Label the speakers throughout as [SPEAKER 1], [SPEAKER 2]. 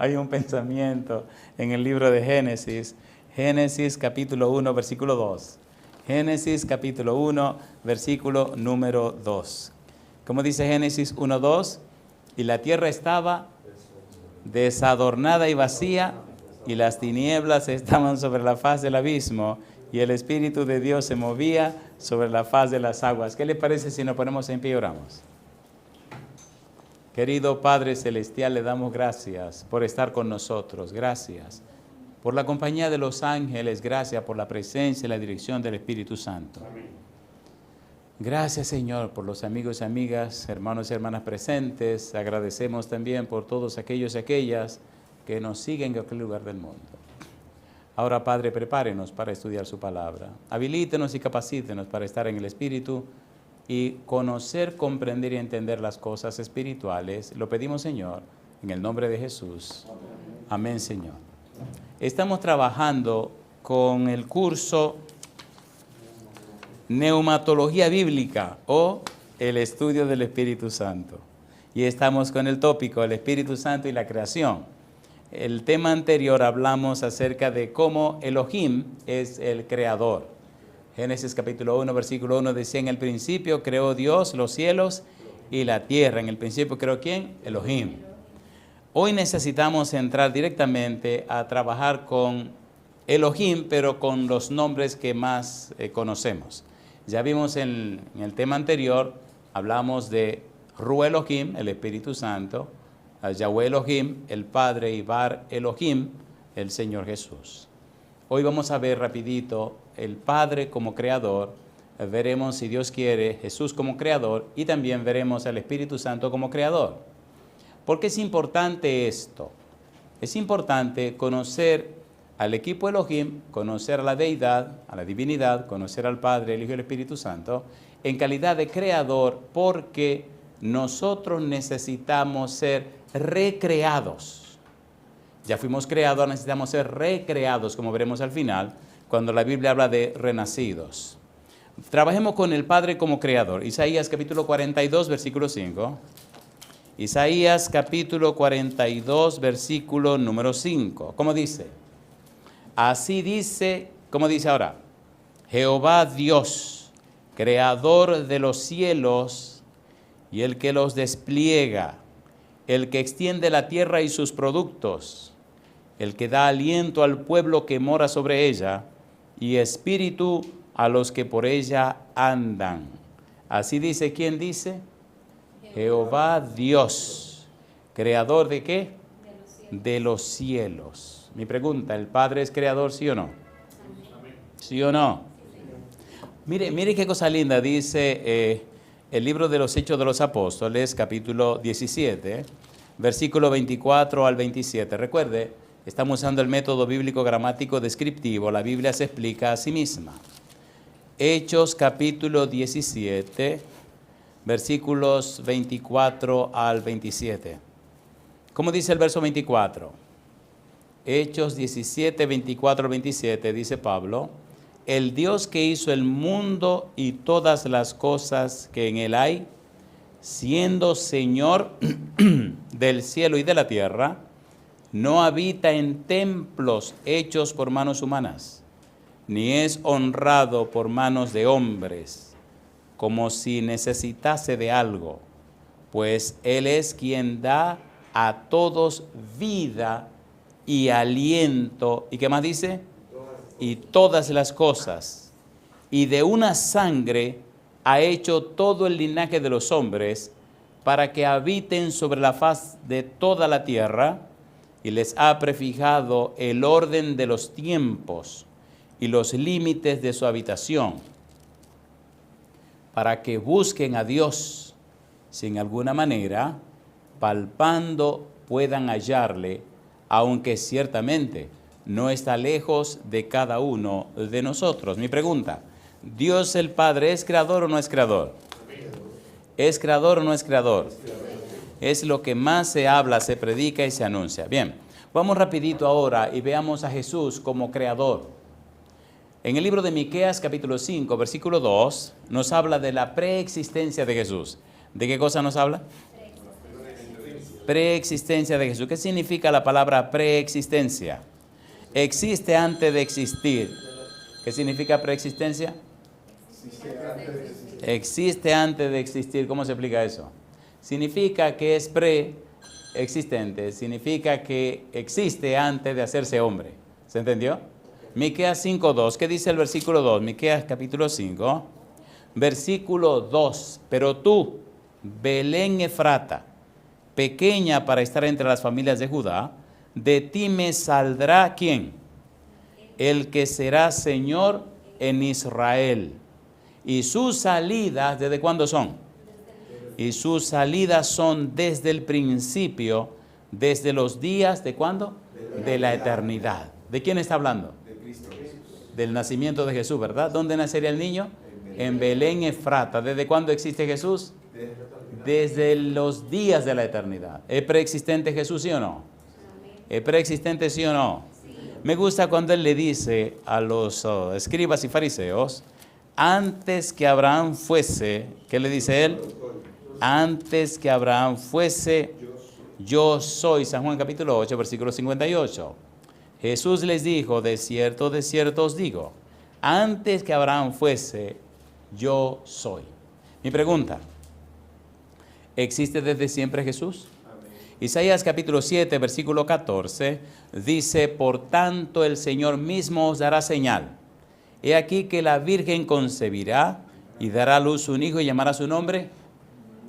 [SPEAKER 1] Hay un pensamiento en el libro de Génesis, Génesis capítulo 1, versículo 2. Génesis capítulo 1, versículo número 2. ¿Cómo dice Génesis 1, 2? Y la tierra estaba desadornada y vacía, y las tinieblas estaban sobre la faz del abismo, y el Espíritu de Dios se movía sobre la faz de las aguas. ¿Qué le parece si nos ponemos en pie y oramos? Querido Padre Celestial, le damos gracias por estar con nosotros. Gracias por la compañía de los ángeles. Gracias por la presencia y la dirección del Espíritu Santo. Amén. Gracias, Señor, por los amigos y amigas, hermanos y hermanas presentes. Agradecemos también por todos aquellos y aquellas que nos siguen en cualquier lugar del mundo. Ahora, Padre, prepárenos para estudiar su palabra. Habilítenos y capacítenos para estar en el Espíritu y conocer, comprender y entender las cosas espirituales. Lo pedimos, Señor, en el nombre de Jesús. Amén, Señor. Estamos trabajando con el curso Neumatología Bíblica o el estudio del Espíritu Santo. Y estamos con el tópico, el Espíritu Santo y la creación. El tema anterior hablamos acerca de cómo Elohim es el creador. Génesis capítulo 1, versículo 1 decía, en el principio creó Dios los cielos y la tierra. En el principio creó ¿quién? Elohim. Hoy necesitamos entrar directamente a trabajar con Elohim, pero con los nombres que más conocemos. Ya vimos en el tema anterior, hablamos de Ru Elohim, el Espíritu Santo, a Yahweh Elohim, el Padre, y Bar Elohim, el Señor Jesús. Hoy vamos a ver rapidito el Padre como creador, veremos, si Dios quiere, Jesús como creador, y también veremos al Espíritu Santo como creador. ¿Por qué es importante esto? Es importante conocer al equipo Elohim, conocer a la deidad, a la divinidad, conocer al Padre, el Hijo y el Espíritu Santo, en calidad de creador, porque nosotros necesitamos ser recreados. Ya fuimos creados, necesitamos ser recreados, como veremos al final, cuando la Biblia habla de renacidos. Trabajemos con el Padre como creador. Isaías capítulo 42, versículo 5. Isaías capítulo 42, versículo número 5. ¿Cómo dice? Así dice, ¿cómo dice ahora? Jehová Dios, creador de los cielos y el que los despliega, el que extiende la tierra y sus productos, el que da aliento al pueblo que mora sobre ella y espíritu a los que por ella andan. Así dice, ¿quién dice? Jehová Dios, creador ¿de qué? De los cielos. Mi pregunta, ¿el Padre es creador, sí o no? ¿Sí o no? Mire qué cosa linda, dice el libro de los Hechos de los Apóstoles, capítulo 17, versículo 24 al 27. Recuerde, estamos usando el método bíblico gramático descriptivo, la Biblia se explica a sí misma. Hechos capítulo 17, versículos 24 al 27. ¿Cómo dice el verso 24? Hechos 17, 24 al 27, dice Pablo, el Dios que hizo el mundo y todas las cosas que en él hay, siendo Señor del cielo y de la tierra, no habita en templos hechos por manos humanas, ni es honrado por manos de hombres, como si necesitase de algo, pues Él es quien da a todos vida y aliento. ¿Y qué más dice? Y todas las cosas. Y de una sangre ha hecho todo el linaje de los hombres para que habiten sobre la faz de toda la tierra, y les ha prefijado el orden de los tiempos y los límites de su habitación, para que busquen a Dios, si en alguna manera, palpando, puedan hallarle, aunque ciertamente no está lejos de cada uno de nosotros. Mi pregunta, ¿Dios el Padre es creador o no es creador? ¿Es creador o no es creador? Es lo que más se habla, se predica y se anuncia. Bien, vamos rapidito ahora y veamos a Jesús como creador. En el libro de Miqueas, capítulo 5, versículo 2, nos habla de la preexistencia de Jesús. ¿De qué cosa nos habla? Preexistencia de Jesús. ¿Qué significa la palabra preexistencia? Existe antes de existir. ¿Qué significa preexistencia? Existe antes de existir. ¿Cómo se explica eso? Significa que es preexistente. Significa que existe antes de hacerse hombre. ¿Se entendió? Miqueas 5:2. ¿Qué dice el versículo 2? Miqueas capítulo 5. Versículo 2. Pero tú, Belén Efrata, pequeña para estar entre las familias de Judá, de ti me saldrá ¿quién? El que será Señor en Israel. Y sus salidas, ¿desde cuándo son? Y sus salidas son desde el principio, desde los días, ¿de cuándo? De la eternidad. ¿De quién está hablando? De Cristo Jesús. Del nacimiento de Jesús, ¿verdad? ¿Dónde nacería el niño? En Belén Efrata. ¿Desde cuándo existe Jesús? Desde los días de la eternidad. ¿Es preexistente Jesús, sí o no? ¿Es preexistente, sí o no? Sí. Me gusta cuando él le dice a los escribas y fariseos, antes que Abraham fuese, ¿qué le dice él? Antes que Abraham fuese, yo soy. San Juan capítulo 8, versículo 58. Jesús les dijo, de cierto os digo, antes que Abraham fuese, yo soy. Mi pregunta, ¿existe desde siempre Jesús? Amén. Isaías capítulo 7, versículo 14, dice, por tanto el Señor mismo os dará señal. He aquí que la Virgen concebirá y dará a luz un hijo y llamará su nombre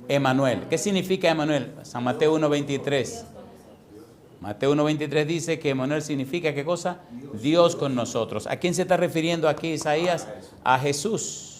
[SPEAKER 1] Emanuel. ¿Qué significa Emanuel? San Mateo 1:23. Mateo 1:23 dice que Emanuel significa, ¿qué cosa? Dios con nosotros. ¿A quién se está refiriendo aquí Isaías? A Jesús.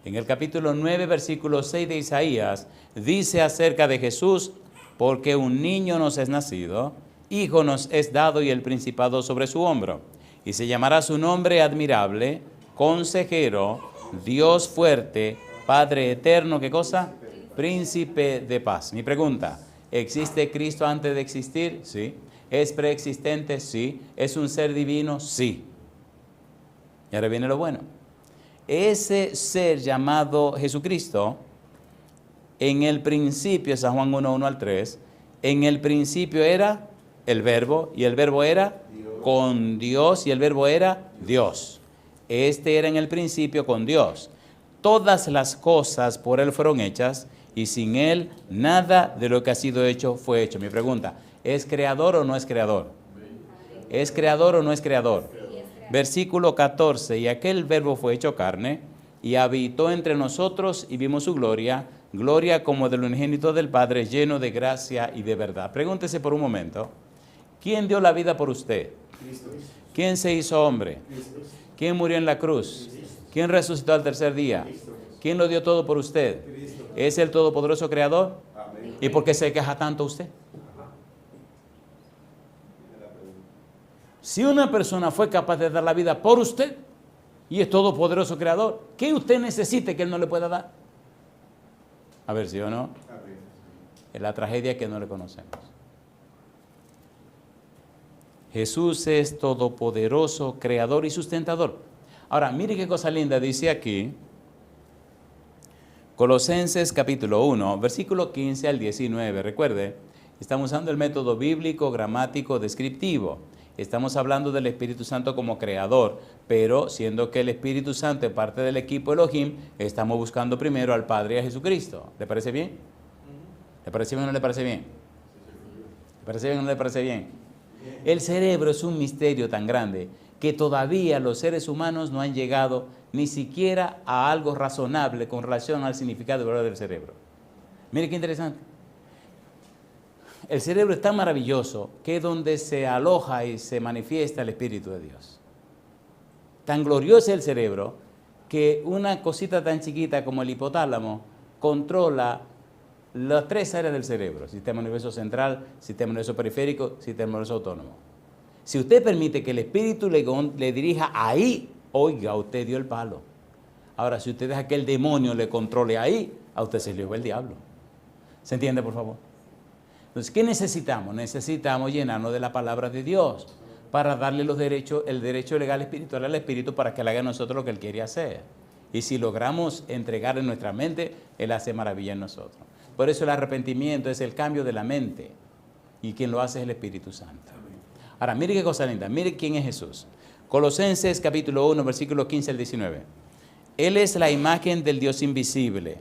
[SPEAKER 1] En el capítulo 9, versículo 6 de Isaías, dice acerca de Jesús, porque un niño nos es nacido, hijo nos es dado y el principado sobre su hombro. Y se llamará su nombre admirable, consejero, Dios fuerte, Padre eterno, ¿qué cosa? Príncipe de paz. Mi pregunta, ¿existe Cristo antes de existir? Sí. ¿Es preexistente? Sí. ¿Es un ser divino? Sí. Y ahora viene lo bueno. Ese ser llamado Jesucristo, en el principio, San Juan 1:1 al 3, en el principio era el verbo, y el verbo era con Dios, y el verbo era Dios. Este era en el principio con Dios. Todas las cosas por Él fueron hechas, y sin Él nada de lo que ha sido hecho fue hecho. Mi pregunta, ¿es creador o no es creador? ¿Es creador o no es creador? Versículo 14, y aquel verbo fue hecho carne, y habitó entre nosotros, y vimos su gloria, gloria como del unigénito del Padre, lleno de gracia y de verdad. Pregúntese por un momento, ¿quién dio la vida por usted? Cristo. ¿Quién se hizo hombre? Cristo. ¿Quién murió en la cruz? Cristo. ¿Quién resucitó al tercer día? Cristo. ¿Quién lo dio todo por usted? Cristo. ¿Es el todopoderoso creador? Amén. ¿Y por qué se queja tanto usted? Si una persona fue capaz de dar la vida por usted y es todopoderoso creador, ¿qué usted necesite que Él no le pueda dar? A ver, ¿sí o no? Es la tragedia que no le conocemos. Jesús es todopoderoso, creador y sustentador. Ahora, mire qué cosa linda dice aquí. Colosenses capítulo 1, versículo 15 al 19. Recuerde, estamos usando el método bíblico, gramático, descriptivo. Estamos hablando del Espíritu Santo como creador, pero siendo que el Espíritu Santo es parte del equipo Elohim, estamos buscando primero al Padre y a Jesucristo. ¿Le parece bien? ¿Le parece bien o no le parece bien? ¿Le parece bien o no le parece bien? El cerebro es un misterio tan grande que todavía los seres humanos no han llegado ni siquiera a algo razonable con relación al significado verdadero del cerebro. Mire qué interesante. El cerebro es tan maravilloso que es donde se aloja y se manifiesta el Espíritu de Dios. Tan glorioso es el cerebro que una cosita tan chiquita como el hipotálamo controla las tres áreas del cerebro: sistema nervioso central, sistema nervioso periférico, sistema nervioso autónomo. Si usted permite que el Espíritu le dirija ahí, oiga, usted dio el palo. Ahora, si usted deja que el demonio le controle ahí, a usted se le va el diablo. ¿Se entiende, por favor? Entonces, ¿qué necesitamos? Necesitamos llenarnos de la palabra de Dios para darle el derecho legal espiritual al Espíritu para que Él haga en nosotros lo que Él quiere hacer. Y si logramos entregar en nuestra mente, Él hace maravilla en nosotros. Por eso el arrepentimiento es el cambio de la mente. Y quien lo hace es el Espíritu Santo. Ahora, mire qué cosa linda. Mire quién es Jesús. Colosenses capítulo 1, versículos 15 al 19. Él es la imagen del Dios invisible,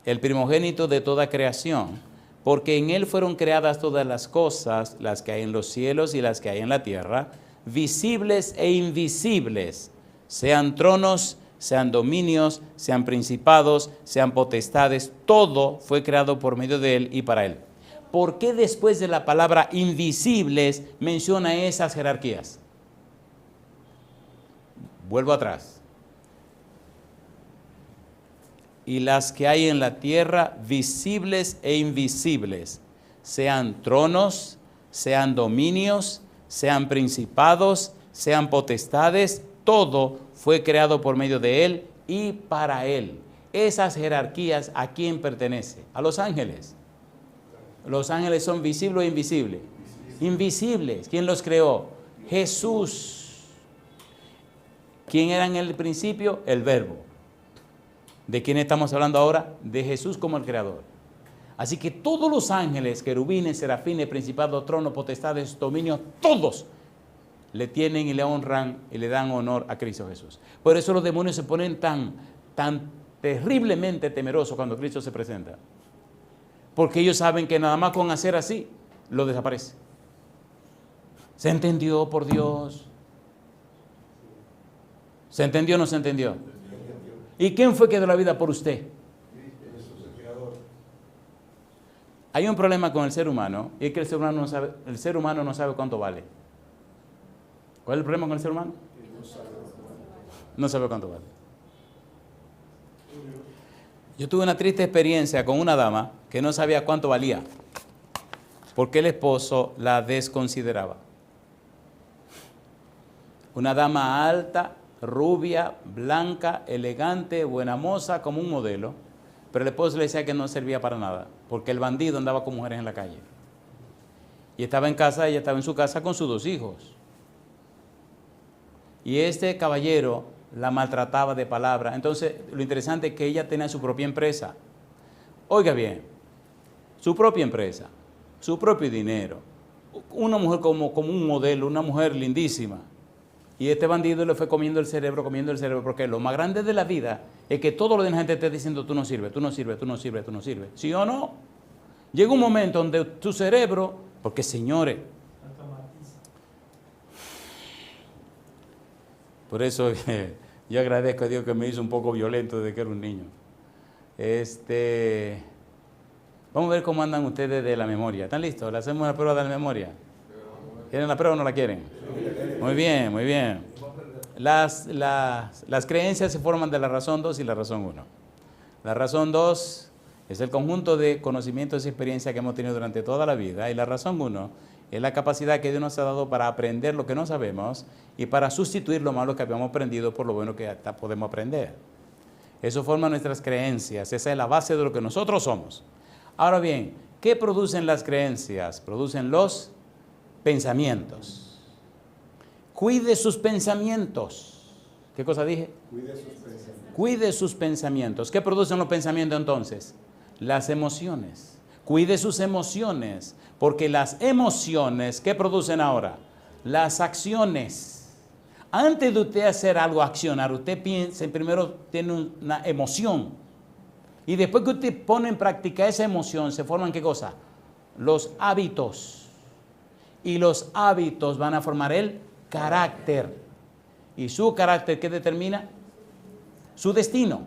[SPEAKER 1] el primogénito de toda creación, porque en Él fueron creadas todas las cosas, las que hay en los cielos y las que hay en la tierra, visibles e invisibles, sean tronos, sean dominios, sean principados, sean potestades, todo fue creado por medio de Él y para Él. ¿Por qué después de la palabra invisibles menciona esas jerarquías? Vuelvo atrás. Y las que hay en la tierra, visibles e invisibles, sean tronos, sean dominios, sean principados, sean potestades, todo fue creado por medio de Él y para Él. Esas jerarquías, ¿a quién pertenece? A los ángeles. Los ángeles son visibles o invisibles. Invisibles. ¿Quién los creó? Jesús. ¿Quién era en el principio? El Verbo. ¿De quién estamos hablando ahora? De Jesús como el creador. Así que todos los ángeles, querubines, serafines, principados, tronos, potestades, dominios, todos le tienen y le honran y le dan honor a Cristo Jesús. Por eso los demonios se ponen tan terriblemente temerosos cuando Cristo se presenta. Porque ellos saben que nada más con hacer así, lo desaparece. ¿Se entendió, por Dios? ¿Se entendió o no se entendió? ¿Y quién fue que dio la vida por usted? Hay un problema con el ser humano, y es que el ser humano no sabe cuánto vale. ¿Cuál es el problema con el ser humano? No sabe cuánto vale. Yo tuve una triste experiencia con una dama que no sabía cuánto valía, porque el esposo la desconsideraba. Una dama alta, rubia, blanca, elegante, buena moza, como un modelo, pero el esposo le decía que no servía para nada, porque el bandido andaba con mujeres en la calle. Y estaba en casa, ella estaba en su casa con sus 2 hijos. Y este caballero la maltrataba de palabra. Entonces, lo interesante es que ella tenía su propia empresa. Oiga bien, su propia empresa, su propio dinero. Una mujer como un modelo, una mujer lindísima. Y este bandido le fue comiendo el cerebro, porque lo más grande de la vida es que todo lo de la gente te esté diciendo tú no sirves, tú no sirves, tú no sirves, tú no sirves. ¿Sí o no? Llega un momento donde tu cerebro, porque señores, por eso yo agradezco a Dios que me hizo un poco violento desde que era un niño. Vamos a ver cómo andan ustedes de la memoria. ¿Están listos? ¿Le hacemos una prueba de la memoria? ¿Quieren la prueba o no la quieren? Muy bien, muy bien. Las creencias se forman de la razón 2 y la razón 1. La razón 2 es el conjunto de conocimientos y experiencias que hemos tenido durante toda la vida. Y la razón 1 es la capacidad que Dios nos ha dado para aprender lo que no sabemos y para sustituir lo malo que habíamos aprendido por lo bueno que hasta podemos aprender. Eso forma nuestras creencias. Esa es la base de lo que nosotros somos. Ahora bien, ¿qué producen las creencias? Producen los pensamientos. Cuide sus pensamientos. ¿Qué cosa dije?
[SPEAKER 2] Cuide sus pensamientos.
[SPEAKER 1] Cuide sus pensamientos. ¿Qué producen los pensamientos entonces? Las emociones. Cuide sus emociones, porque las emociones, ¿qué producen ahora? Las acciones. Antes de usted hacer algo, accionar, usted piensa, primero tiene una emoción. Y después que usted pone en práctica esa emoción, se forman ¿qué cosa? Los hábitos. Y los hábitos van a formar el carácter. Y su carácter, ¿qué determina? Su destino.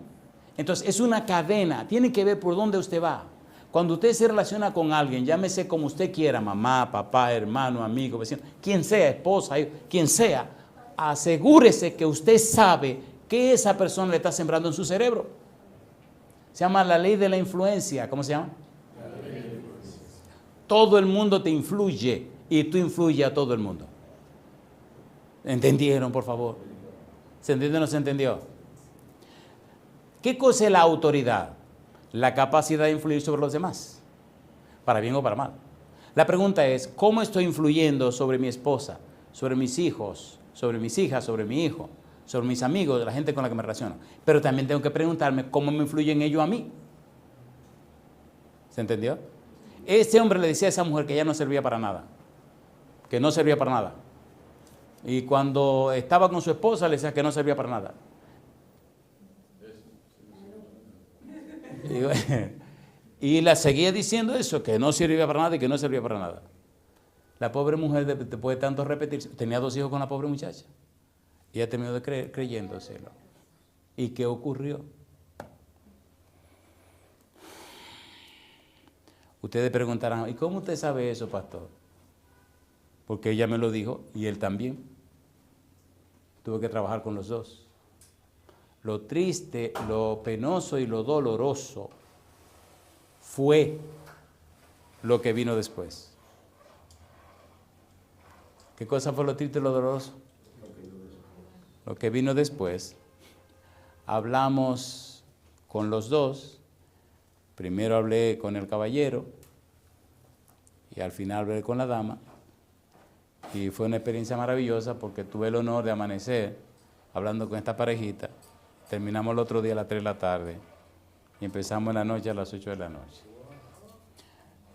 [SPEAKER 1] Entonces, es una cadena. Tiene que ver por dónde usted va. Cuando usted se relaciona con alguien, llámese como usted quiera, mamá, papá, hermano, amigo, vecino, quien sea, esposa, quien sea, asegúrese que usted sabe que esa persona le está sembrando en su cerebro. Se llama la ley de la influencia. ¿Cómo se llama? La ley de la influencia. Todo el mundo te influye y tú influyes a todo el mundo. ¿Entendieron, por favor? ¿Se entendió o no se entendió? ¿Qué cosa es la autoridad? La capacidad de influir sobre los demás, para bien o para mal. La pregunta es, ¿cómo estoy influyendo sobre mi esposa, sobre mis hijos, sobre mis hijas, sobre mi hijo, sobre mis amigos, la gente con la que me relaciono? Pero también tengo que preguntarme cómo me influyen ellos a mí. ¿Se entendió? Ese hombre le decía a esa mujer que ella no servía para nada, que no servía para nada. Y cuando estaba con su esposa le decía que no servía para nada. Y la seguía diciendo eso, que no servía para nada y que no servía para nada. La pobre mujer, después de tanto repetir, tenía 2 hijos con la pobre muchacha. Y ella terminó creyéndoselo. ¿Y qué ocurrió? Ustedes preguntarán, ¿y cómo usted sabe eso, pastor? Porque ella me lo dijo y él también. Tuve que trabajar con los dos. Lo triste, lo penoso y lo doloroso fue lo que vino después. ¿Qué cosa fue lo triste y lo doloroso? Lo que vino después. Hablamos con los dos. Primero hablé con el caballero y al final hablé con la dama. Y fue una experiencia maravillosa porque tuve el honor de amanecer hablando con esta parejita. Terminamos el otro día a las 3 de la tarde y empezamos en la noche a las 8 de la noche.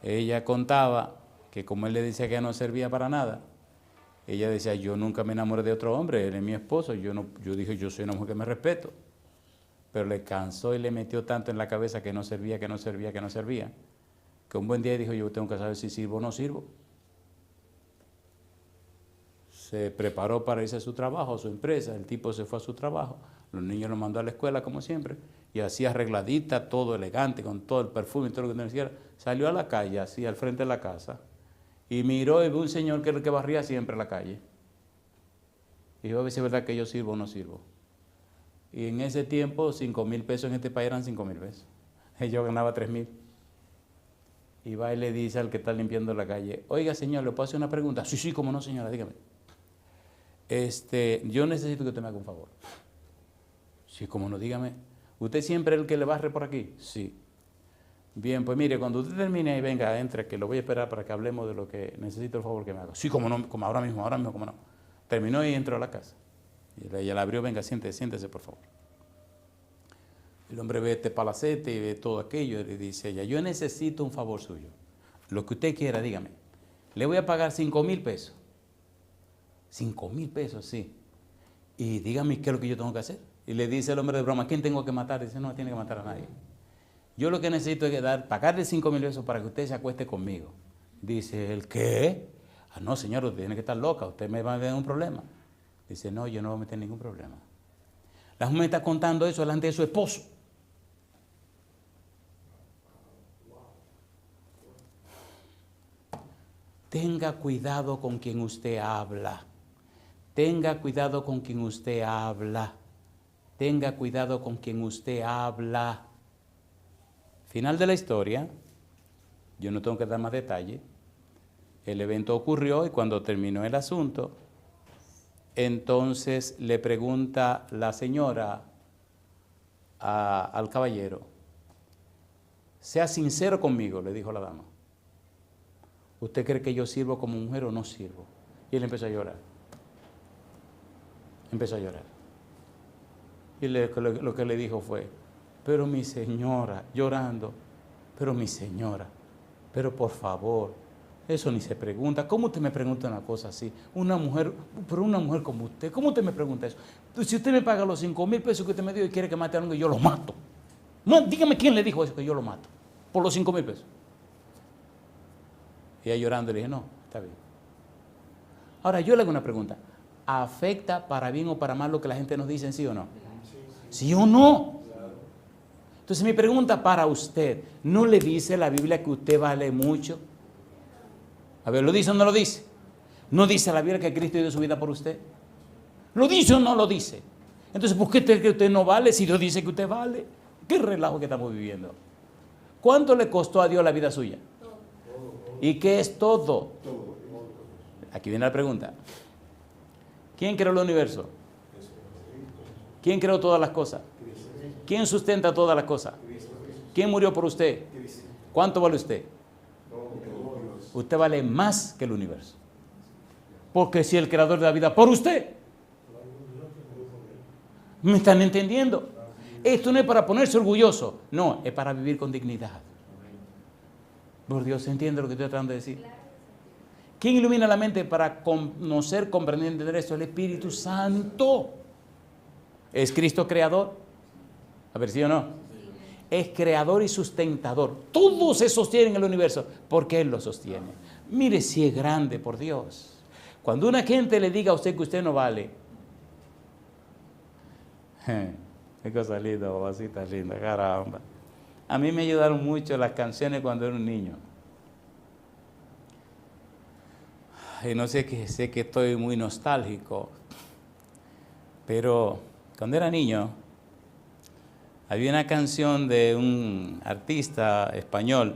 [SPEAKER 1] Ella contaba que como él le decía que ella no servía para nada, ella decía, yo nunca me enamoré de otro hombre, él es mi esposo. Yo dije, yo soy una mujer que me respeto. Pero le cansó y le metió tanto en la cabeza que no servía, que un buen día dijo, yo tengo que saber si sirvo o no sirvo. Se preparó para irse a su trabajo, a su empresa, el tipo se fue a su trabajo, los niños los mandó a la escuela como siempre, y así arregladita, todo elegante, con todo el perfume y todo lo que necesitara, salió a la calle, así al frente de la casa, y miró y vio un señor que era el que barría siempre la calle. Y dijo, a ver si es verdad que yo sirvo o no sirvo. Y en ese tiempo, 5,000 pesos en este país eran 5,000 pesos. Yo ganaba 3,000. Y va y le dice al que está limpiando la calle, oiga señor, ¿le puedo hacer una pregunta? Sí, cómo no señora, dígame. Yo necesito que usted me haga un favor. Sí, cómo no, dígame. ¿Usted siempre es el que le barre por aquí? Sí. Bien, pues mire, cuando usted termine y venga, entre, que lo voy a esperar para que hablemos de lo que necesito el favor que me haga. Sí, cómo no, como ahora mismo, cómo no. Terminó y entró a la casa. Y ella la abrió, venga, siéntese por favor. El hombre ve este palacete y ve todo aquello y le dice a ella, yo necesito un favor suyo. Lo que usted quiera, dígame. Le voy a pagar 5,000 pesos. 5,000 pesos, sí. Y dígame qué es lo que yo tengo que hacer. Y le dice el hombre de broma, ¿quién tengo que matar? Dice, no tiene que matar a nadie. Yo lo que necesito es pagarle 5,000 pesos para que usted se acueste conmigo. Dice, ¿el qué? Ah, no, señor, usted tiene que estar loca, usted me va a meter en un problema. Dice, no, yo no voy a meter ningún problema. La mujer está contando eso delante de su esposo. Tenga cuidado con quien usted habla. Tenga cuidado con quien usted habla. Tenga cuidado con quien usted habla. Final de la historia. Yo no tengo que dar más detalle. El evento ocurrió y cuando terminó el asunto, entonces le pregunta la señora al caballero, sea sincero conmigo, le dijo la dama. ¿Usted cree que yo sirvo como mujer o no sirvo? Y él empezó a llorar. Empezó a llorar. Y lo que le dijo fue, pero mi señora, llorando, pero mi señora, pero por favor, eso ni se pregunta. ¿Cómo usted me pregunta una cosa así? Una mujer, pero una mujer como usted, ¿cómo usted me pregunta eso? Si usted me paga los 5,000 pesos que usted me dio y quiere que mate a alguien, yo lo mato. No, dígame quién le dijo eso, que yo lo mato, por los 5,000 pesos. Y ella llorando le dije, no, está bien. Ahora yo le hago una pregunta. ¿Afecta para bien o para mal lo que la gente nos dice, sí o no? ¿Sí o no? Entonces mi pregunta para usted, ¿no le dice la Biblia que usted vale mucho? A ver, ¿lo dice o no lo dice? ¿No dice la Biblia que Cristo dio su vida por usted? ¿Lo dice o no lo dice? Entonces, ¿por qué cree que usted no vale si Dios dice que usted vale? ¿Qué relajo que estamos viviendo? ¿Cuánto le costó a Dios la vida suya? ¿Y qué es todo? Aquí viene la pregunta. ¿Quién creó el universo? ¿Quién creó todas las cosas? ¿Quién sustenta todas las cosas? ¿Quién murió por usted? ¿Cuánto vale usted? Usted vale más que el universo. Porque si el creador de la vida por usted. ¿Me están entendiendo? Esto no es para ponerse orgulloso. No, es para vivir con dignidad. Por Dios, ¿se entiende lo que estoy tratando de decir? ¿Quién ilumina la mente para conocer, comprender, entender esto? El Espíritu Santo. ¿Es Cristo creador? A ver, ¿sí o no? Es creador y sustentador. Todo se sostiene en el universo porque Él lo sostiene. Mire si es grande, por Dios. Cuando una gente le diga a usted que usted no vale, qué cosa linda, babacita linda, caramba. A mí me ayudaron mucho las canciones cuando era un niño. Y no sé que estoy muy nostálgico, pero cuando era niño había una canción de un artista español.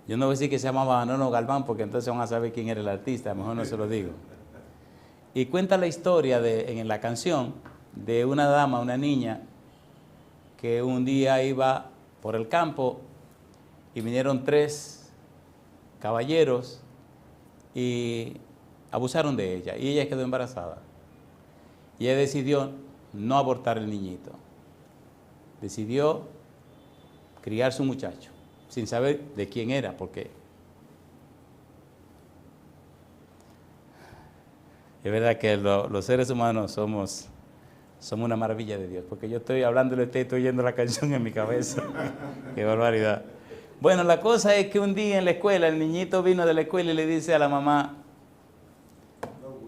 [SPEAKER 1] Yo no voy a decir que se llamaba Manolo Galván porque entonces van a saber quién era el artista, mejor no se lo digo. Y cuenta la historia en la canción de una dama, una niña, que un día iba por el campo y vinieron 3 caballeros y abusaron de ella y ella quedó embarazada. Y ella decidió no abortar el niñito. Decidió criar su muchacho sin saber de quién era, porque es verdad que los seres humanos somos una maravilla de Dios, porque yo estoy hablando y estoy oyendo la canción en mi cabeza. Qué barbaridad. Bueno, la cosa es que un día en la escuela, el niñito vino de la escuela y le dice a la mamá: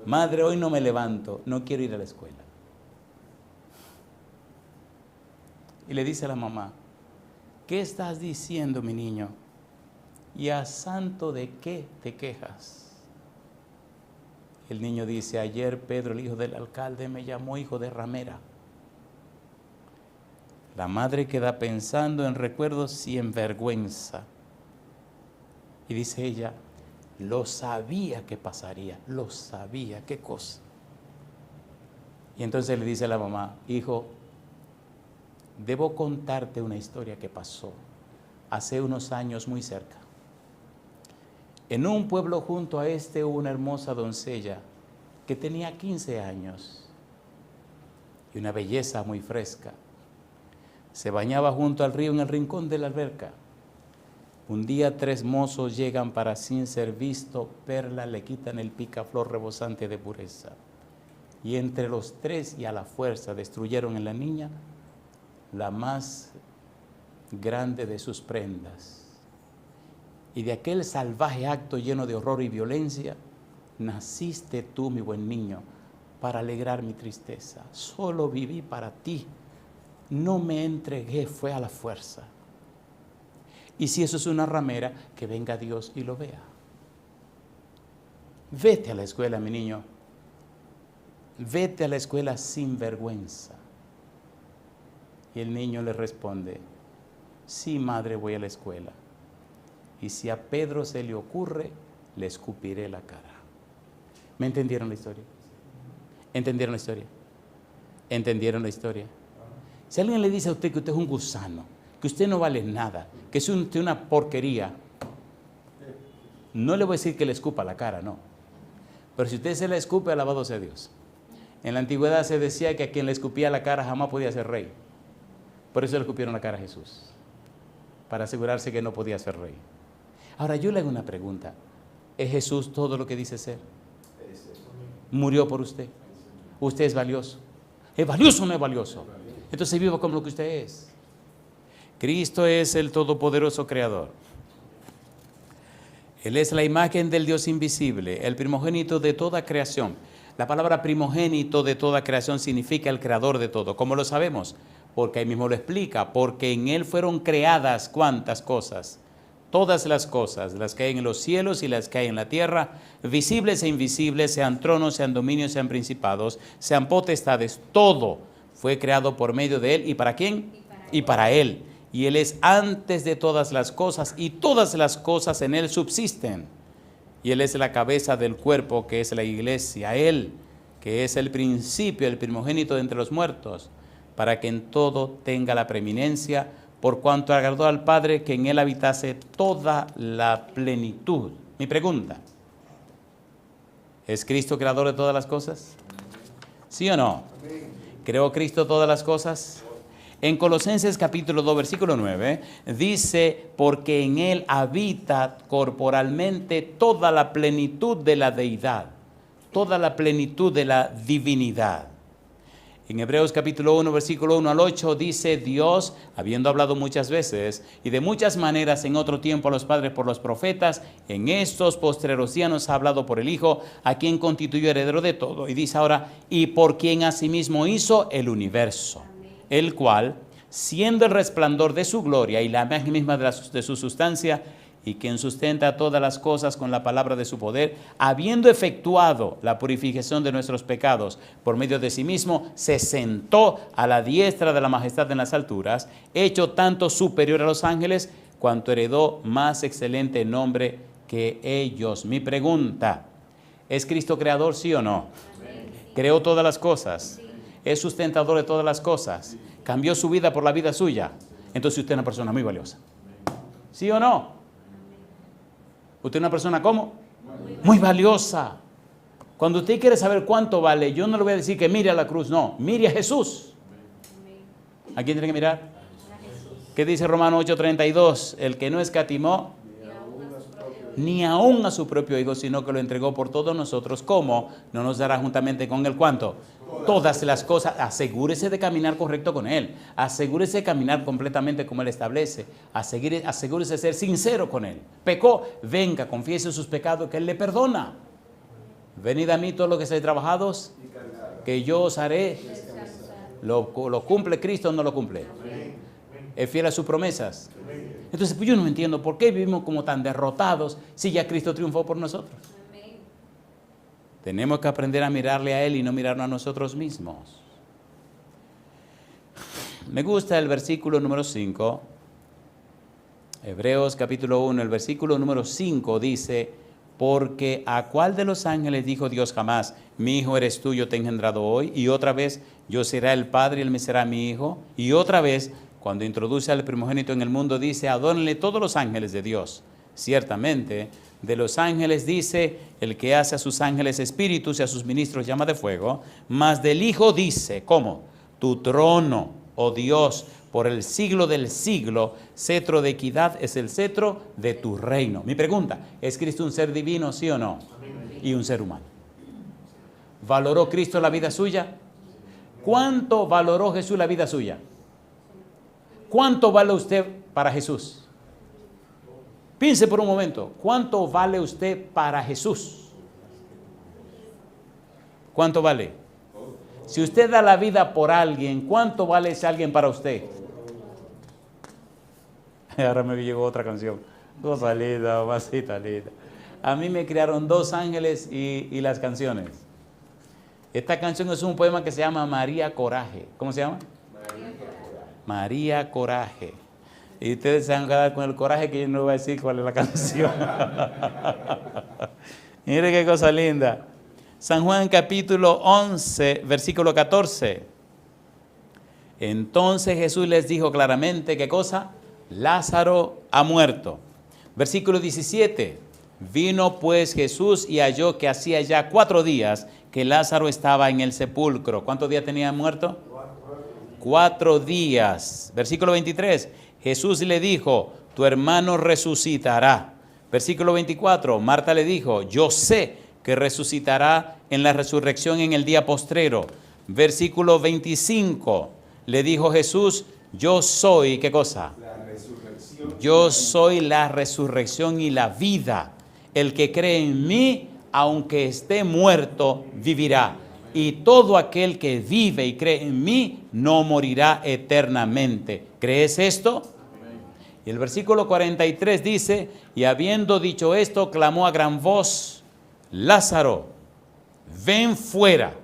[SPEAKER 1] madre, hoy no me levanto, no quiero ir a la escuela. Y le dice a la mamá: ¿qué estás diciendo, mi niño? ¿Y a santo de qué te quejas? El niño dice: ayer Pedro, el hijo del alcalde, me llamó hijo de ramera. La madre queda pensando en recuerdos sin vergüenza. Y dice ella: lo sabía que pasaría, lo sabía, qué cosa. Y entonces le dice a la mamá: hijo, debo contarte una historia que pasó hace unos años muy cerca. En un pueblo junto a este hubo una hermosa doncella que tenía 15 años y una belleza muy fresca. Se bañaba junto al río en el rincón de la alberca. Un día 3 mozos llegan para, sin ser visto, verla, le quitan el picaflor rebosante de pureza. Y entre los 3 y a la fuerza destruyeron en la niña la más grande de sus prendas. Y de aquel salvaje acto lleno de horror y violencia, naciste tú, mi buen niño, para alegrar mi tristeza. Solo viví para ti, no me entregué, fue a la fuerza. Y si eso es una ramera, que venga Dios y lo vea. Vete a la escuela, mi niño. Vete a la escuela sin vergüenza. Y el niño le responde: sí, madre, voy a la escuela. Y si a Pedro se le ocurre, le escupiré la cara. ¿Me entendieron la historia? ¿Entendieron la historia? ¿Entendieron la historia? Si alguien le dice a usted que usted es un gusano, que usted no vale nada, que es usted una porquería, no le voy a decir que le escupa la cara, no. Pero si usted se la escupe, alabado sea Dios. En la antigüedad se decía que a quien le escupía la cara jamás podía ser rey. Por eso le escupieron la cara a Jesús, para asegurarse que no podía ser rey. Ahora yo le hago una pregunta: ¿es Jesús todo lo que dice ser? Murió por usted. Usted es valioso. ¿Es valioso o no es valioso? Entonces viva como lo que usted es. Cristo es el todopoderoso creador. Él es la imagen del Dios invisible, el primogénito de toda creación. La palabra primogénito de toda creación significa el creador de todo. ¿Cómo lo sabemos? Porque ahí mismo lo explica. Porque en Él fueron creadas ¿cuántas cosas? Todas las cosas, las que hay en los cielos y las que hay en la tierra, visibles e invisibles, sean tronos, sean dominios, sean principados, sean potestades, todo fue creado por medio de Él. ¿Y para quién? Y para Él. Y Él es antes de todas las cosas y todas las cosas en Él subsisten. Y Él es la cabeza del cuerpo que es la iglesia. Él, que es el principio, el primogénito de entre los muertos, para que en todo tenga la preeminencia, por cuanto agradó al Padre que en Él habitase toda la plenitud. Mi pregunta: ¿es Cristo creador de todas las cosas? ¿Sí o no? ¿Creó Cristo todas las cosas? En Colosenses capítulo 2, versículo 9, dice, porque en Él habita corporalmente toda la plenitud de la deidad, toda la plenitud de la divinidad. En Hebreos capítulo 1, versículo 1 al 8 dice, Dios, habiendo hablado muchas veces y de muchas maneras en otro tiempo a los padres por los profetas, en estos postreros días nos ha hablado por el Hijo, a quien constituyó heredero de todo. Y dice ahora, y por quien asimismo hizo el universo, el cual, siendo el resplandor de su gloria y la imagen misma de su sustancia, y quien sustenta todas las cosas con la palabra de su poder, habiendo efectuado la purificación de nuestros pecados por medio de sí mismo, se sentó a la diestra de la majestad en las alturas, hecho tanto superior a los ángeles, cuanto heredó más excelente nombre que ellos. Mi pregunta, ¿es Cristo creador, sí o no? ¿Creó todas las cosas? ¿Es sustentador de todas las cosas? ¿Cambió su vida por la vida suya? Entonces usted es una persona muy valiosa. ¿Sí o no? ¿Usted es una persona cómo? Muy valiosa. Cuando usted quiere saber cuánto vale, yo no le voy a decir que mire a la cruz, no, mire a Jesús. ¿A quién tiene que mirar? ¿Qué dice Romanos 8:32? El que no escatimó ni aún a su propio Hijo, sino que lo entregó por todos nosotros, ¿cómo no nos dará juntamente con él cuánto? Todas las cosas. Asegúrese de caminar correcto con Él. Asegúrese de caminar completamente como Él establece. Asegúrese de ser sincero con Él. Pecó, venga, confiese sus pecados, que Él le perdona. Venid a mí todos los que estáis trabajados, que yo os haré. ¿Lo cumple Cristo o no lo cumple? ¿Es fiel a sus promesas? Entonces, pues yo no entiendo por qué vivimos como tan derrotados si ya Cristo triunfó por nosotros. Tenemos que aprender a mirarle a Él y no mirarnos a nosotros mismos. Me gusta el versículo número 5. Hebreos capítulo 1, el versículo número 5 dice, porque ¿a cuál de los ángeles dijo Dios jamás, mi hijo eres tú, yo te he engendrado hoy? Y otra vez, yo seré el padre y él me será mi hijo. Y otra vez, cuando introduce al primogénito en el mundo, dice, adórenle todos los ángeles de Dios. Ciertamente, de los ángeles dice, el que hace a sus ángeles espíritus y a sus ministros llama de fuego, mas del Hijo dice, ¿cómo? Tu trono, oh Dios, por el siglo del siglo, cetro de equidad es el cetro de tu reino. Mi pregunta, ¿es Cristo un ser divino, sí o no? Y un ser humano. ¿Valoró Cristo la vida suya? ¿Cuánto valoró Jesús la vida suya? ¿Cuánto vale usted para Jesús? Piense por un momento, ¿cuánto vale usted para Jesús? ¿Cuánto vale? Si usted da la vida por alguien, ¿cuánto vale ese alguien para usted? Ahora me llegó otra canción. Cosa linda, masita linda. A mí me crearon dos ángeles y las canciones. Esta canción es un poema que se llama María Coraje. ¿Cómo se llama? María Coraje. Y ustedes se van a quedar con el coraje que yo no voy a decir cuál es la canción. Mire qué cosa linda. San Juan capítulo 11, versículo 14. Entonces Jesús les dijo claramente, ¿qué cosa? Lázaro ha muerto. Versículo 17. Vino pues Jesús y halló que hacía ya 4 días que Lázaro estaba en el sepulcro. ¿Cuántos días tenía muerto? 4 días. Versículo 23. Jesús le dijo, tu hermano resucitará. Versículo 24, Marta le dijo, yo sé que resucitará en la resurrección en el día postrero. Versículo 25, le dijo Jesús, yo soy, ¿qué cosa? La resurrección. Yo soy la resurrección y la vida. El que cree en mí, aunque esté muerto, vivirá. Y todo aquel que vive y cree en mí, no morirá eternamente. ¿Crees esto? Y el versículo 43 dice, y habiendo dicho esto, clamó a gran voz, Lázaro, ven fuera.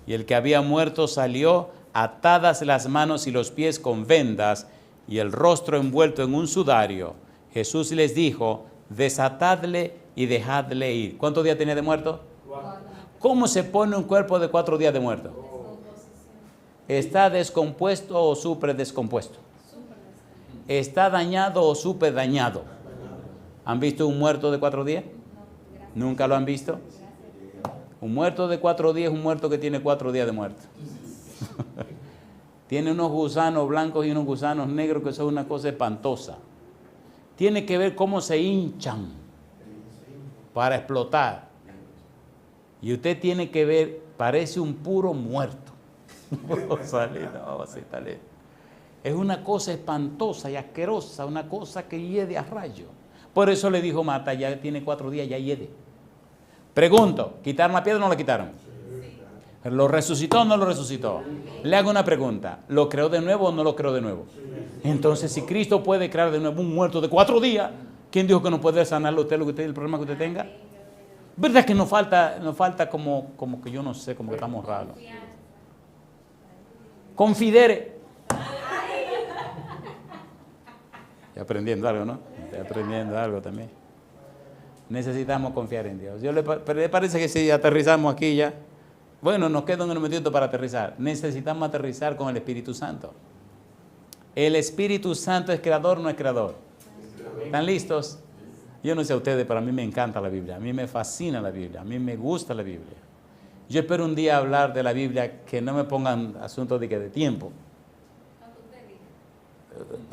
[SPEAKER 1] Y el que había muerto salió, atadas las manos y los pies con vendas, y el rostro envuelto en un sudario. Jesús les dijo, desatadle y dejadle ir. ¿Cuántos días tenía de muerto? 4. ¿Cómo se pone un cuerpo de 4 días de muerto? ¿Está descompuesto o súper descompuesto? ¿Está dañado o súper dañado? ¿Han visto un muerto de 4 días? ¿Nunca lo han visto? Un muerto de 4 días es un muerto que tiene 4 días de muerto. Tiene unos gusanos blancos y unos gusanos negros que son una cosa espantosa. Tiene que ver cómo se hinchan para explotar. Y usted tiene que ver, parece un puro muerto. Es una cosa espantosa y asquerosa, una cosa que hiede a rayo. Por eso le dijo Marta, ya tiene 4 días, ya hiede. Pregunto, ¿quitaron la piedra o no la quitaron? Sí. ¿Lo resucitó o no lo resucitó? Le hago una pregunta, ¿lo creó de nuevo o no lo creó de nuevo? Entonces, si Cristo puede crear de nuevo un muerto de 4 días, ¿quién dijo que no puede sanarlo usted, el problema que usted tenga? ¿Verdad que nos falta como que yo no sé, como que estamos raros? Confidere. Estoy aprendiendo algo, ¿no? Estoy aprendiendo algo también. Necesitamos confiar en Dios. Pero le parece que si aterrizamos aquí ya, bueno, nos queda un momentito para aterrizar. Necesitamos aterrizar con el Espíritu Santo. ¿El Espíritu Santo es creador o no es creador? ¿Están listos? Yo no sé a ustedes, pero a mí me encanta la Biblia. A mí me fascina la Biblia. A mí me gusta la Biblia. Yo espero un día hablar de la Biblia que no me pongan asuntos de tiempo.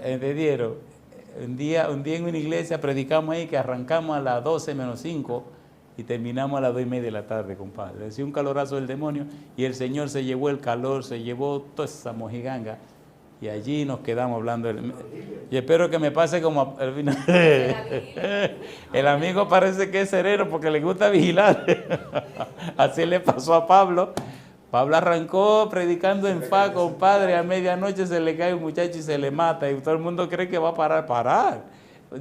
[SPEAKER 1] ¿Entendieron? Un día en una iglesia predicamos ahí que arrancamos a las 12 menos 5 y terminamos a las 2:30 de la tarde, compadre. Decía un calorazo del demonio y el Señor se llevó el calor, se llevó toda esa mojiganga y allí nos quedamos hablando. Y espero que me pase como al final. El amigo parece que es sereno porque le gusta vigilar. Así le pasó a Pablo. Pablo arrancó predicando en fa, compadre, a medianoche se le cae un muchacho y se le mata, y todo el mundo cree que va a parar.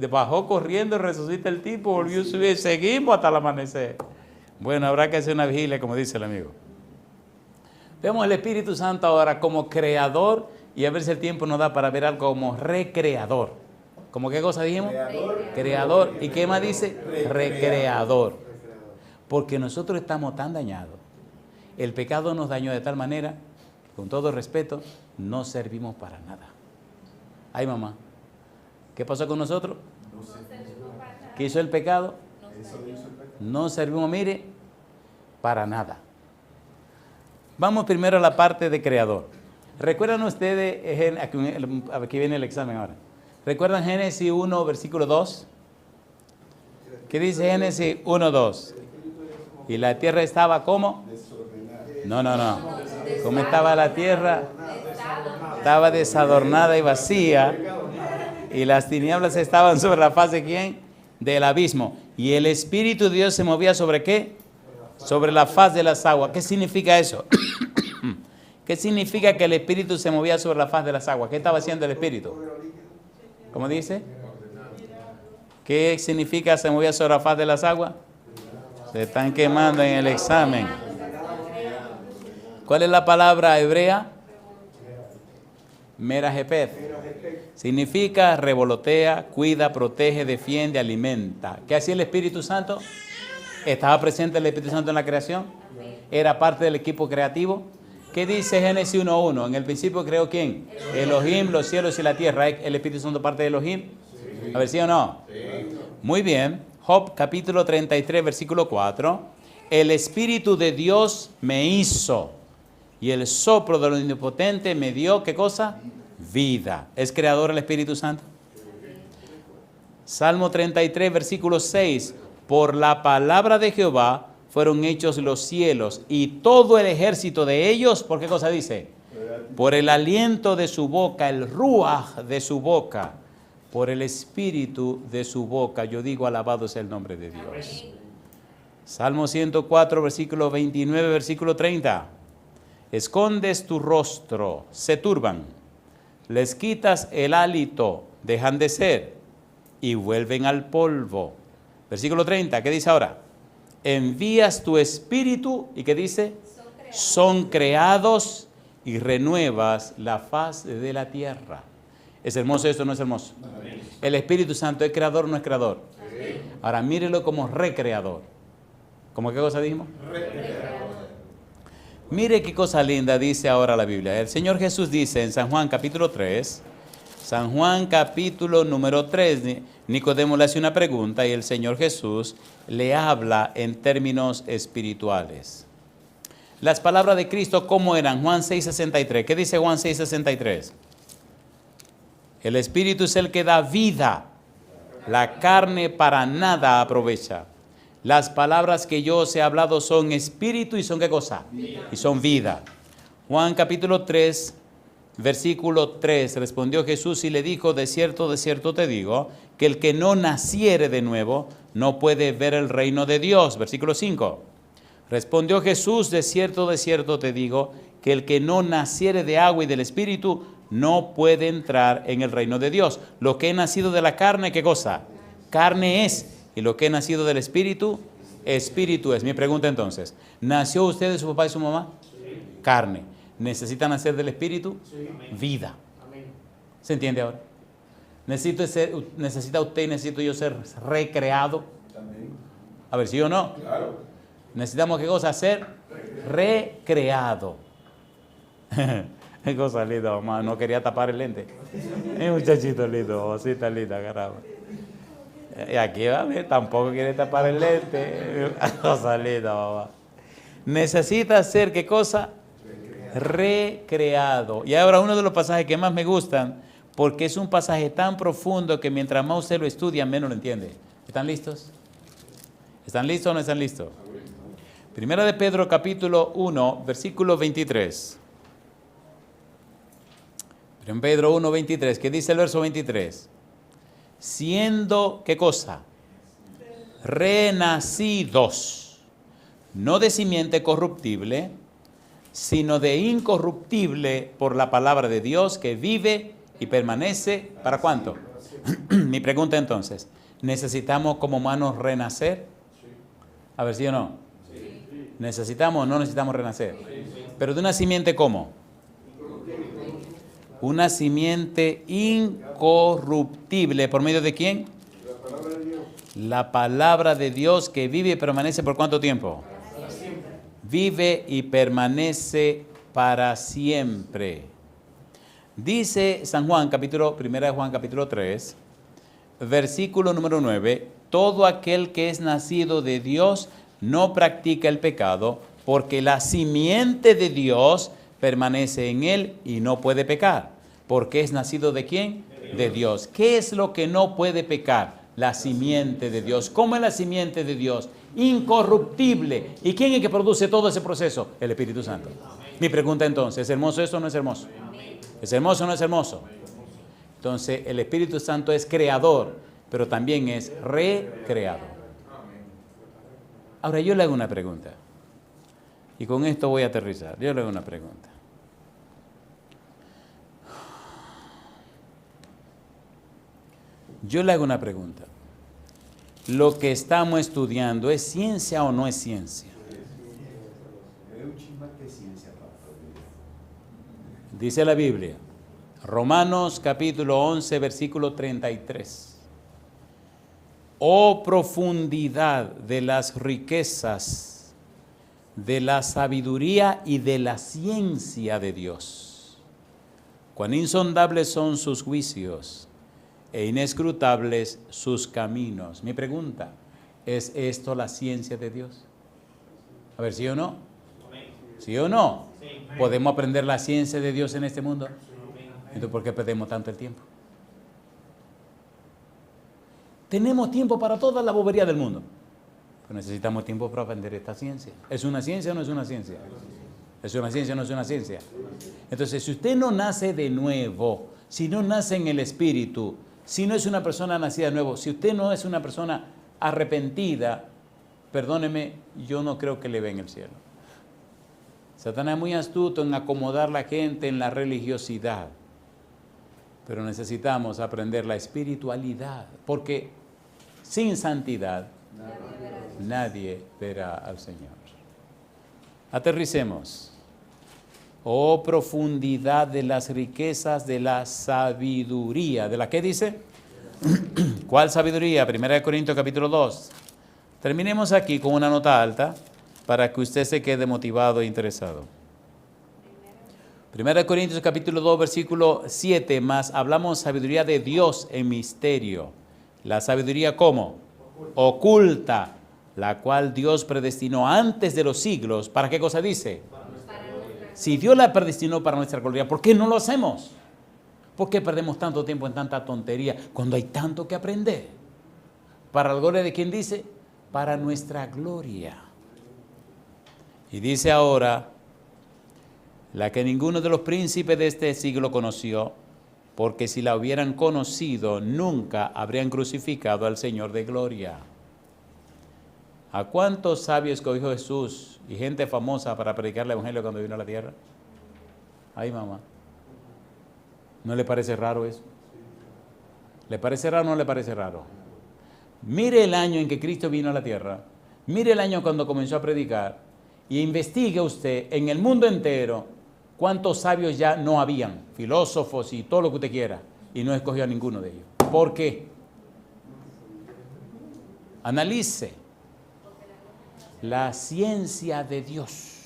[SPEAKER 1] Bajó corriendo, resucita el tipo, volvió a subir, seguimos hasta el amanecer. Bueno, habrá que hacer una vigilia, como dice el amigo. Vemos el Espíritu Santo ahora como creador, y a ver si el tiempo nos da para ver algo como recreador. ¿Cómo qué cosa dijimos? Creador. ¿Y qué más dice? Recreador. Porque nosotros estamos tan dañados. El pecado nos dañó de tal manera, con todo respeto, no servimos para nada. Ay, mamá, ¿qué pasó con nosotros? ¿Qué hizo el pecado? No servimos, mire, para nada. Vamos primero a la parte de creador. ¿Recuerdan ustedes, aquí viene el examen ahora, ¿recuerdan Génesis 1, versículo 2? ¿Qué dice Génesis 1, 2? Y la tierra estaba ¿cómo? No. ¿Cómo estaba la tierra? Estaba desadornada y vacía. Y las tinieblas estaban sobre la faz de ¿quién? Del abismo. Y el Espíritu de Dios se movía ¿sobre qué? Sobre la faz de las aguas. ¿Qué significa eso? ¿Qué significa que el Espíritu se movía sobre la faz de las aguas? ¿Qué estaba haciendo el Espíritu? ¿Cómo dice? ¿Qué significa se movía sobre la faz de las aguas? Se están quemando en el examen. ¿Cuál es la palabra hebrea? Merajepet. Significa revolotea, cuida, protege, defiende, alimenta. ¿Qué hacía el Espíritu Santo? ¿Estaba presente el Espíritu Santo en la creación? ¿Era parte del equipo creativo? ¿Qué dice Génesis 1:1? En el principio creó ¿quién? Elohim, los cielos y la tierra. ¿Es el Espíritu Santo parte de Elohim? A ver, ¿sí o no? Muy bien. Job capítulo 33, versículo 4. El Espíritu de Dios me hizo y el soplo del Omnipotente me dio, ¿qué cosa? Vida. ¿Es creador el Espíritu Santo? Salmo 33, versículo 6. Por la palabra de Jehová fueron hechos los cielos y todo el ejército de ellos, ¿por qué cosa dice? Por el aliento de su boca, el ruaj de su boca, por el espíritu de su boca. Yo digo, alabado sea el nombre de Dios. Salmo 104, versículo 29, versículo 30. Escondes tu rostro, se turban, les quitas el hálito, dejan de ser y vuelven al polvo. Versículo 30, ¿qué dice ahora? Envías tu espíritu, ¿y qué dice? Son creados y renuevas la faz de la tierra. ¿Es hermoso esto o no es hermoso? El Espíritu Santo, ¿es creador o no es creador? Ahora mírelo como recreador. ¿Cómo qué cosa dijimos? Mire qué cosa linda dice ahora la Biblia. El Señor Jesús dice en San Juan capítulo 3, San Juan capítulo número 3, Nicodemo le hace una pregunta y el Señor Jesús le habla en términos espirituales. Las palabras de Cristo, ¿cómo eran? Juan 6:63. ¿Qué dice Juan 6:63? El Espíritu es el que da vida. La carne para nada aprovecha. Las palabras que yo os he hablado son espíritu y son ¿qué cosa? Vida. Y son vida. Juan capítulo 3, versículo 3. Respondió Jesús y le dijo, de cierto te digo, que el que no naciere de nuevo no puede ver el reino de Dios. Versículo 5. Respondió Jesús, de cierto te digo, que el que no naciere de agua y del Espíritu no puede entrar en el reino de Dios. Lo que he nacido de la carne, ¿qué cosa? Carne es. Y lo que he nacido del Espíritu, Espíritu es. Mi pregunta entonces, ¿nació usted de su papá y su mamá? Sí. Carne. ¿Necesita nacer del Espíritu? Sí. Vida. Amén. ¿Se entiende ahora? ¿Necesita usted y necesito yo ser recreado? Amén. A ver, ¿sí o no? Claro. ¿Necesitamos qué cosa? Ser recreado. Qué cosa linda, mamá. No quería tapar el lente. Es muchachito lindo, cosita linda, carajo. Y aquí va a ver, tampoco quiere tapar el lente. Cosa linda, mamá. Necesita ser ¿qué cosa? Recreado. Y ahora uno de los pasajes que más me gustan, porque es un pasaje tan profundo que mientras más usted lo estudia, menos lo entiende. ¿Están listos? ¿Están listos o no están listos? Primera de Pedro, capítulo 1, versículo 23. En Pedro 1, 23, ¿qué dice el verso 23? Siendo, ¿qué cosa? Renacidos, no de simiente corruptible, sino de incorruptible por la palabra de Dios que vive y permanece, ¿para cuánto? Mi pregunta entonces, ¿necesitamos como humanos renacer? A ver, ¿sí o no? ¿Necesitamos o no necesitamos renacer? Pero de una simiente, ¿cómo? Una simiente incorruptible. ¿Por medio de quién? La palabra de Dios. La palabra de Dios que vive y permanece ¿por cuánto tiempo? Para siempre. Vive y permanece para siempre. Dice San Juan, primera de Juan, capítulo 3, versículo número 9, todo aquel que es nacido de Dios no practica el pecado, porque la simiente de Dios permanece en él y no puede pecar. Porque es nacido ¿de quién? De Dios. ¿Qué es lo que no puede pecar? La simiente de Dios. ¿Cómo es la simiente de Dios? Incorruptible. ¿Y quién es el que produce todo ese proceso? El Espíritu Santo. Mi pregunta entonces, ¿es hermoso esto o no es hermoso? ¿Es hermoso o no es hermoso? Entonces, el Espíritu Santo es creador, pero también es recreador. Ahora, yo le hago una pregunta. Y con esto voy a aterrizar. Yo le hago una pregunta. Yo le hago una pregunta. ¿Lo que estamos estudiando es ciencia o no es ciencia? Dice la Biblia, Romanos capítulo 11, versículo 33. Oh profundidad de las riquezas, de la sabiduría y de la ciencia de Dios. Cuán insondables son sus juicios e inescrutables sus caminos. Mi pregunta, ¿es esto la ciencia de Dios? A ver, ¿sí o no? ¿Sí o no? ¿Podemos aprender la ciencia de Dios en este mundo? Entonces, ¿por qué perdemos tanto el tiempo? Tenemos tiempo para toda la bobería del mundo, pero necesitamos tiempo para aprender esta ciencia. ¿Es una ciencia o no es una ciencia? ¿Es una ciencia o no es una ciencia? Entonces, si usted no nace de nuevo, si no nace en el Espíritu, si no es una persona nacida de nuevo, si usted no es una persona arrepentida, perdóneme, yo no creo que le vea en el cielo. Satanás es muy astuto en acomodar a la gente en la religiosidad, pero necesitamos aprender la espiritualidad, porque sin santidad nadie verá al Señor. Aterricemos. Oh profundidad de las riquezas de la sabiduría. ¿De la qué dice? ¿Cuál sabiduría? 1 Corintios capítulo 2. Terminemos aquí con una nota alta para que usted se quede motivado e interesado. 1 Corintios capítulo 2, versículo 7, más hablamos sabiduría de Dios en misterio. La sabiduría ¿cómo? Oculta. la cual Dios predestinó antes de los siglos. ¿Para qué cosa dice? Si Dios la predestinó para nuestra gloria, ¿por qué no lo hacemos? ¿Por qué perdemos tanto tiempo en tanta tontería cuando hay tanto que aprender? ¿Para la gloria de quién dice? Para nuestra gloria. Y dice ahora, la que ninguno de los príncipes de este siglo conoció, porque si la hubieran conocido, nunca habrían crucificado al Señor de gloria. ¿A cuántos sabios escogió Jesús y gente famosa para predicar el evangelio cuando vino a la tierra? Ay, mamá. ¿No le parece raro eso? ¿Le parece raro o no le parece raro? Mire el año en que Cristo vino a la tierra, mire el año cuando comenzó a predicar y investigue usted en el mundo entero cuántos sabios ya no habían, filósofos y todo lo que usted quiera, y no escogió a ninguno de ellos. ¿Por qué? Analice la ciencia de Dios.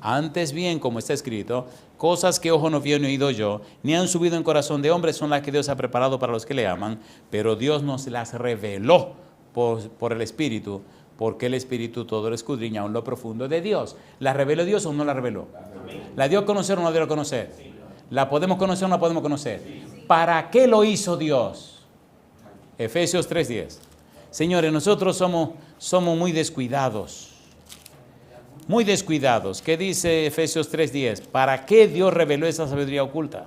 [SPEAKER 1] Antes bien, como está escrito, cosas que ojo no vio ni oído yo, ni han subido en corazón de hombre, son las que Dios ha preparado para los que le aman, pero Dios nos las reveló por el Espíritu, porque el Espíritu todo lo escudriña aún lo profundo de Dios. ¿La reveló Dios o no la reveló? ¿La dio a conocer o no la dio a conocer? ¿La podemos conocer o no la podemos conocer? ¿Para qué lo hizo Dios? Efesios 3:10. Señores, nosotros somos muy descuidados. Muy descuidados. ¿Qué dice Efesios 3:10? ¿Para qué Dios reveló esa sabiduría oculta?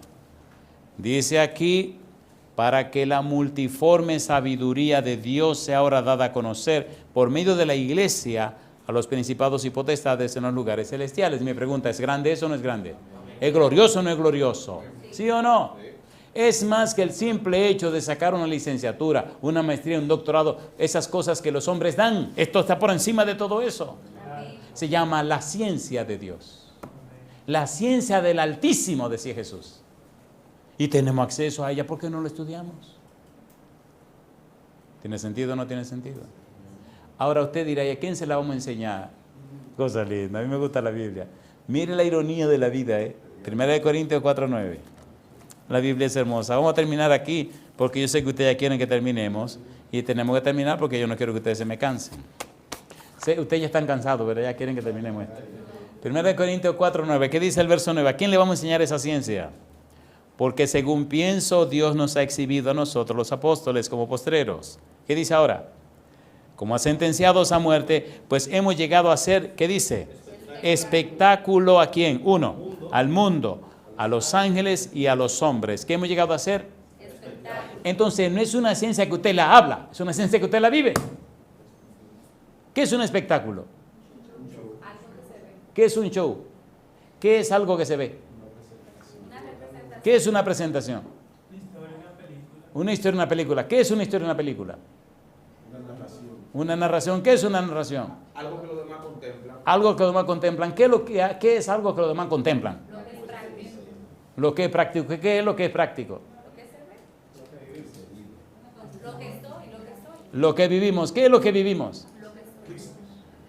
[SPEAKER 1] Dice aquí, para que la multiforme sabiduría de Dios sea ahora dada a conocer por medio de la iglesia a los principados y potestades en los lugares celestiales. Mi pregunta, ¿es grande eso o no es grande? ¿Es glorioso o no es glorioso? ¿Sí o no? Es más que el simple hecho de sacar una licenciatura, una maestría, un doctorado, esas cosas que los hombres dan. Esto está por encima de todo eso. Se llama la ciencia de Dios. La ciencia del Altísimo, decía Jesús. Y tenemos acceso a ella, ¿por qué no lo estudiamos? ¿Tiene sentido o no tiene sentido? Ahora usted dirá, ¿y a quién se la vamos a enseñar? Cosa linda, a mí me gusta la Biblia. Mire la ironía de la vida, ¿eh? 1 Corintios 4:9. La Biblia es hermosa. Vamos a terminar aquí, porque yo sé que ustedes ya quieren que terminemos, y tenemos que terminar porque yo no quiero que ustedes se me cansen. Ustedes ya están cansados, ¿verdad? Ya quieren que terminemos esto. 1 Corintios 4:9. ¿Qué dice el verso 9? ¿A quién le vamos a enseñar esa ciencia? Porque según pienso, Dios nos ha exhibido a nosotros, los apóstoles, como postreros. ¿Qué dice ahora? Como a sentenciados a muerte, pues hemos llegado a ser, ¿qué dice? Espectáculo ¿a quién? Uno, al mundo, a los ángeles y a los hombres. ¿Qué hemos llegado a hacer? Entonces, no es una ciencia que usted la habla, es una ciencia que usted la vive. ¿Qué es un espectáculo? ¿Qué es un show? ¿Qué es algo que se ve? ¿Qué es una presentación? Una historia en una película. ¿Qué es una historia en una película? Una narración. ¿Qué es una narración?
[SPEAKER 2] Algo que los demás contemplan.
[SPEAKER 1] Algo que los demás contemplan. ¿Qué es algo que los demás contemplan? Lo que es práctico. ¿Qué es lo que es práctico? Lo que vivimos. ¿Qué es lo que vivimos?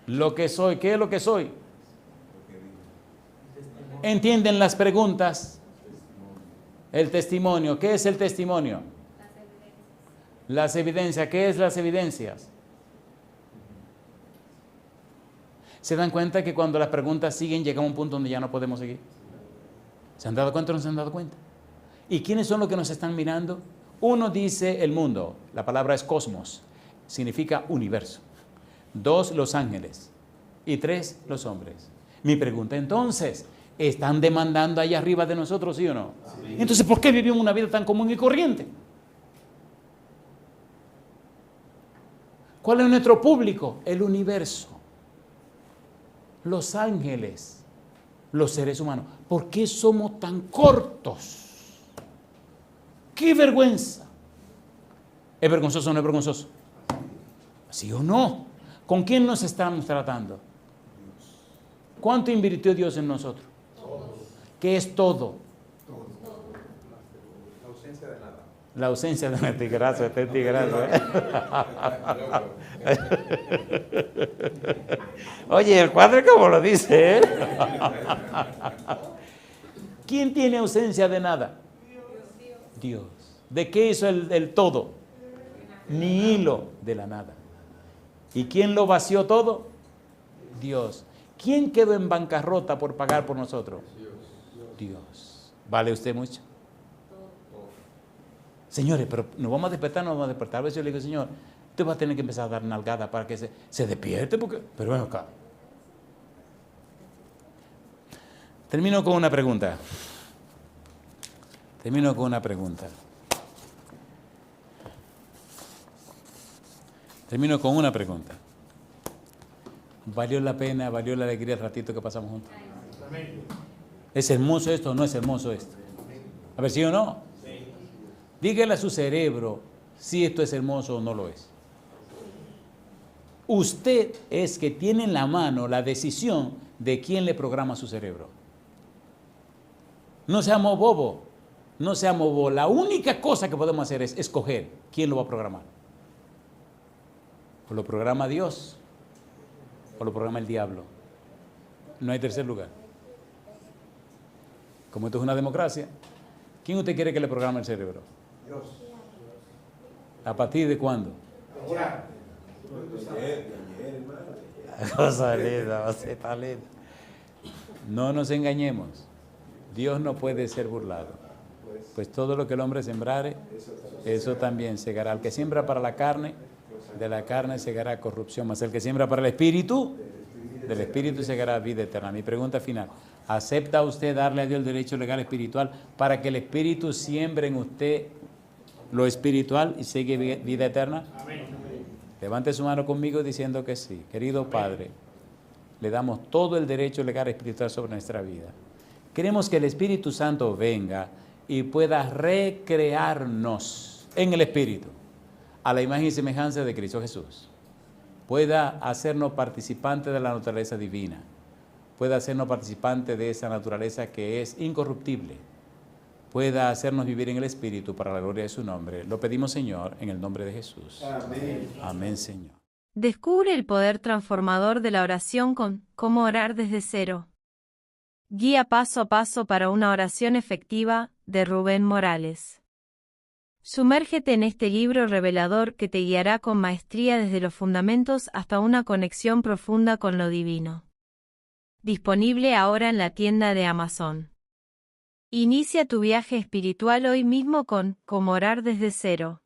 [SPEAKER 1] Lo que soy. ¿Qué es lo que soy? ¿Entienden las preguntas? El testimonio. ¿Qué es el testimonio? Las evidencias. ¿Qué es las evidencias? ¿Se dan cuenta que cuando las preguntas siguen llega a un punto donde ya no podemos seguir? ¿Se han dado cuenta o no se han dado cuenta? ¿Y quiénes son los que nos están mirando? Uno dice el mundo. La palabra es cosmos. Significa universo. 2, los ángeles. Y 3, los hombres. Mi pregunta entonces, ¿están demandando allá arriba de nosotros, sí o no? Sí. Entonces, ¿por qué vivimos una vida tan común y corriente? ¿Cuál es nuestro público? El universo. Los ángeles. Los seres humanos. ¿Por qué somos tan cortos? ¡Qué vergüenza! ¿Es vergonzoso o no es vergonzoso? ¿Sí o no? ¿Con quién nos estamos tratando? ¿Cuánto invirtió Dios en nosotros? ¿Qué es todo?
[SPEAKER 2] La ausencia de nada.
[SPEAKER 1] La ausencia de nada. Tigrazo, este tigrazo. Oye, el cuadro como lo dice, ¿eh? ¿Quién tiene ausencia de nada? Dios. ¿De qué hizo el todo? Ni hilo de la nada. ¿Y quién lo vació todo? Dios. ¿Quién quedó en bancarrota por pagar por nosotros? Dios. ¿Vale usted mucho? Señores, pero nos vamos a despertar, nos vamos a despertar. A veces yo le digo, Señor, usted va a tener que empezar a dar nalgada para que se despierte, porque... Pero bueno, acá. Termino con una pregunta. ¿Valió la pena, valió la alegría el ratito que pasamos juntos? ¿Es hermoso esto o no es hermoso esto? A ver, ¿sí o no? Dígale a su cerebro si esto es hermoso o no lo es. Usted es que tiene en la mano la decisión de quién le programa su cerebro. No seamos bobos, no seamos bobos. La única cosa que podemos hacer es escoger quién lo va a programar. O lo programa Dios, o lo programa el diablo. No hay tercer lugar. Como esto es una democracia, ¿quién usted quiere que le programe el cerebro?
[SPEAKER 2] Dios.
[SPEAKER 1] ¿A partir de cuándo?
[SPEAKER 2] Ahora.
[SPEAKER 1] Cosa linda, está linda. No nos engañemos. Dios no puede ser burlado. Pues todo lo que el hombre sembrare, eso también segará. El que siembra para la carne, de la carne segará corrupción. Mas el que siembra para el espíritu, del espíritu segará vida eterna. Mi pregunta final. ¿Acepta usted darle a Dios el derecho legal espiritual para que el espíritu siembre en usted lo espiritual y sigue vida eterna? Levante su mano conmigo diciendo que sí. Querido Padre, le damos todo el derecho legal espiritual sobre nuestra vida. Queremos que el Espíritu Santo venga y pueda recrearnos en el Espíritu a la imagen y semejanza de Cristo Jesús. Pueda hacernos participantes de la naturaleza divina. Pueda hacernos participantes de esa naturaleza que es incorruptible. Pueda hacernos vivir en el Espíritu para la gloria de su nombre. Lo pedimos, Señor, en el nombre de Jesús.
[SPEAKER 2] Amén.
[SPEAKER 1] Amén, Señor.
[SPEAKER 3] Descubre el poder transformador de la oración con Cómo orar desde cero. Guía paso a paso para una oración efectiva, de Rubén Morales. Sumérgete en este libro revelador que te guiará con maestría desde los fundamentos hasta una conexión profunda con lo divino. Disponible ahora en la tienda de Amazon. Inicia tu viaje espiritual hoy mismo con Cómo orar desde cero.